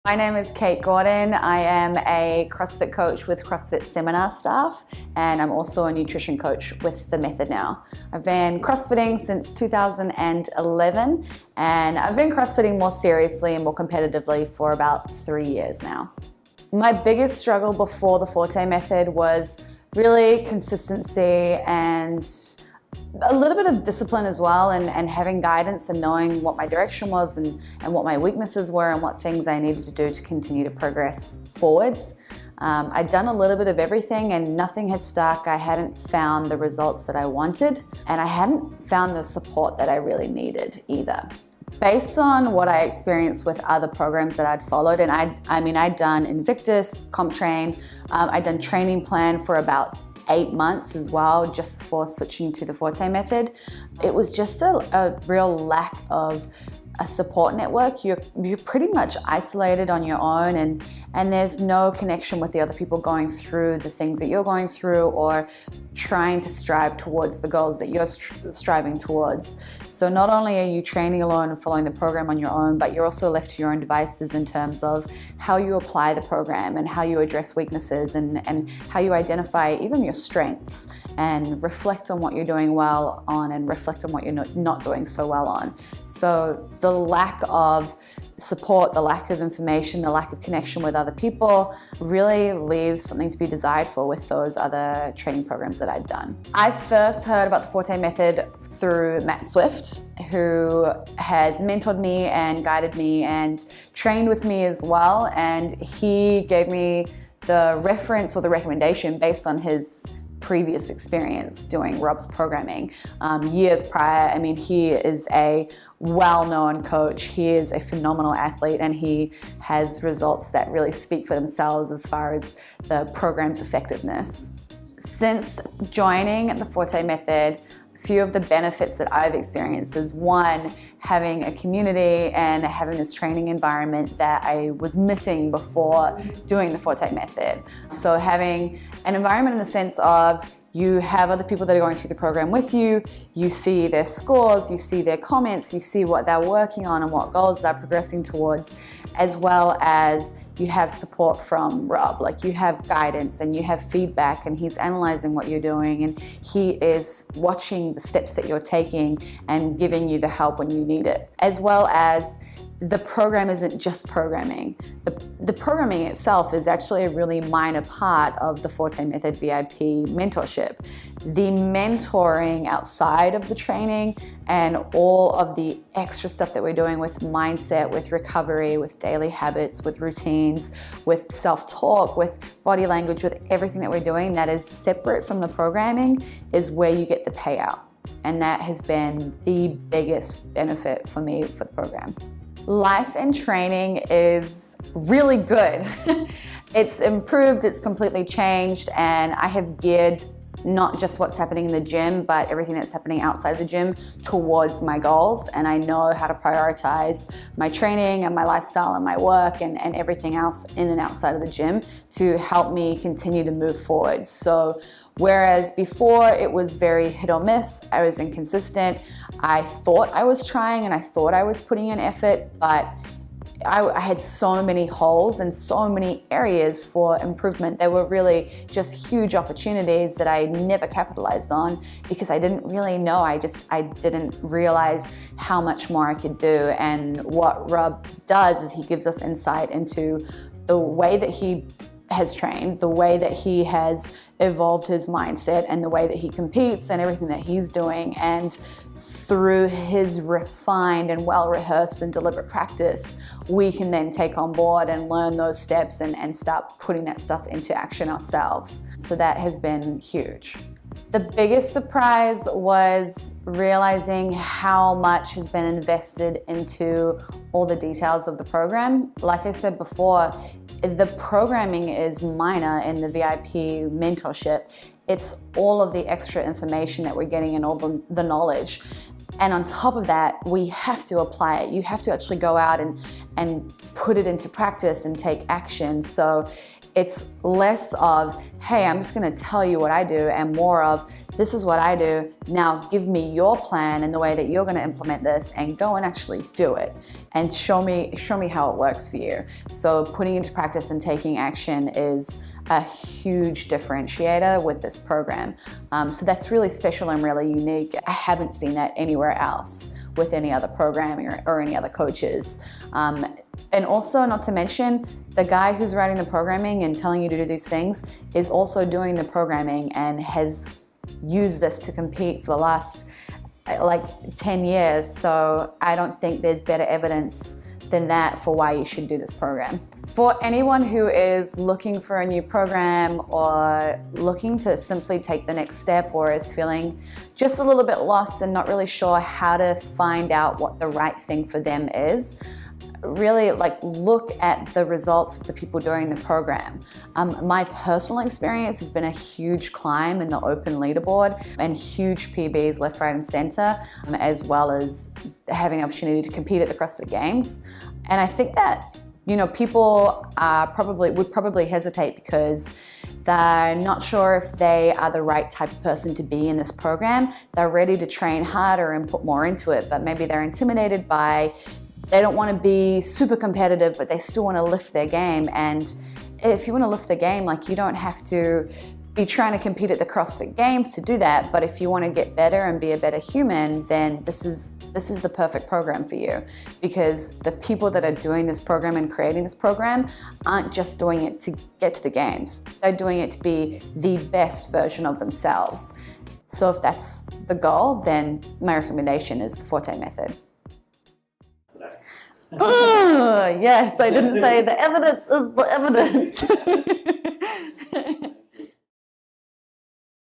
My name is Kate Gordon. I am a CrossFit coach with CrossFit Seminar Staff, and I'm also a nutrition coach with The Method now. I've been CrossFitting since 2011, and I've been CrossFitting more seriously and more competitively for about 3 years now. My biggest struggle before the Forte Method was really consistency and a little bit of discipline as well, and having guidance and knowing what my direction was and what my weaknesses were and what things I needed to do to continue to progress forwards. I'd done a little bit of everything and nothing had stuck. I hadn't found the results that I wanted, and I hadn't found the support that I really needed either. Based on what I experienced with other programs that I'd followed, and I'd done Invictus, CompTrain, I'd done Training Plan for about 8 months as well, just before switching to the Forte Method. It was just a real lack of a support network. You're pretty much isolated on your own, and there's no connection with the other people going through the things that you're going through or trying to strive towards the goals that you're striving towards. So not only are you training alone and following the program on your own, but you're also left to your own devices in terms of how you apply the program and how you address weaknesses and how you identify even your strengths and reflect on what you're doing well on and reflect on what you're not doing so well on. So the lack of support, the lack of information, the lack of connection with other people really leaves something to be desired for with those other training programs that I'd done. I first heard about the Forte Method through Matt Swift, who has mentored me and guided me and trained with me as well. And he gave me the reference or the recommendation based on his previous experience doing Rob's programming years prior. I mean, he is a well-known coach. He is a phenomenal athlete, and he has results that really speak for themselves as far as the program's effectiveness. Since joining the Forte Method, a few of the benefits that I've experienced is one, having a community and having this training environment that I was missing before doing the Forte Method. So having an environment in the sense of you have other people that are going through the program with you, you see their scores, you see their comments, you see what they're working on and what goals they're progressing towards, as well as you have support from Rob. Like, you have guidance and you have feedback, and he's analyzing what you're doing, and he is watching the steps that you're taking and giving you the help when you need it. As well as the program isn't just programming. The programming itself is actually a really minor part of the Forte Method VIP mentorship. The mentoring outside of the training and all of the extra stuff that we're doing with mindset, with recovery, with daily habits, with routines, with self-talk, with body language, with everything that we're doing that is separate from the programming is where you get the payout. And that has been the biggest benefit for me for the program. Life and training is really good. It's improved, it's completely changed, and I have geared not just what's happening in the gym, but everything that's happening outside the gym towards my goals. And I know how to prioritize my training and my lifestyle and my work and everything else in and outside of the gym to help me continue to move forward. So whereas before it was very hit or miss, I was inconsistent, I thought I was trying and I thought I was putting in effort, but I had so many holes and so many areas for improvement. There were really just huge opportunities that I never capitalized on because I didn't really know. I didn't realize how much more I could do. And what Rob does is he gives us insight into the way that he has trained, the way that he has evolved his mindset, and the way that he competes and everything that he's doing. And through his refined and well-rehearsed and deliberate practice, we can then take on board and learn those steps and start putting that stuff into action ourselves. So that has been huge. The biggest surprise was realizing how much has been invested into all the details of the program. Like I said before, the programming is minor in the VIP mentorship. It's all of the extra information that we're getting and all the knowledge. And on top of that, we have to apply it. You have to actually go out and put it into practice and take action. So it's less of, hey, I'm just gonna tell you what I do, and more of, this is what I do, now give me your plan and the way that you're gonna implement this, and go and actually do it and show me how it works for you. So putting into practice and taking action is a huge differentiator with this program. So that's really special and really unique. I haven't seen that anywhere else with any other programming or any other coaches. And also, not to mention, the guy who's writing the programming and telling you to do these things is also doing the programming and has used this to compete for the last like 10 years. So I don't think there's better evidence than that for why you should do this program. For anyone who is looking for a new program or looking to simply take the next step, or is feeling just a little bit lost and not really sure how to find out what the right thing for them is, really look at the results of the people doing the program. My personal experience has been a huge climb in the open leaderboard and huge PBs left, right and center, as well as having the opportunity to compete at the CrossFit Games. And I think that, people would probably hesitate because they're not sure if they are the right type of person to be in this program. They're ready to train harder and put more into it, but maybe they're intimidated by, they don't want to be super competitive, but they still want to lift their game. And if you want to lift the game, you don't have to be trying to compete at the CrossFit Games to do that. But if you want to get better and be a better human, then this is the perfect program for you, because the people that are doing this program and creating this program aren't just doing it to get to the games. They're doing it to be the best version of themselves. So if that's the goal, then my recommendation is the Forte Method. Oh, yes, I didn't say the evidence is the evidence.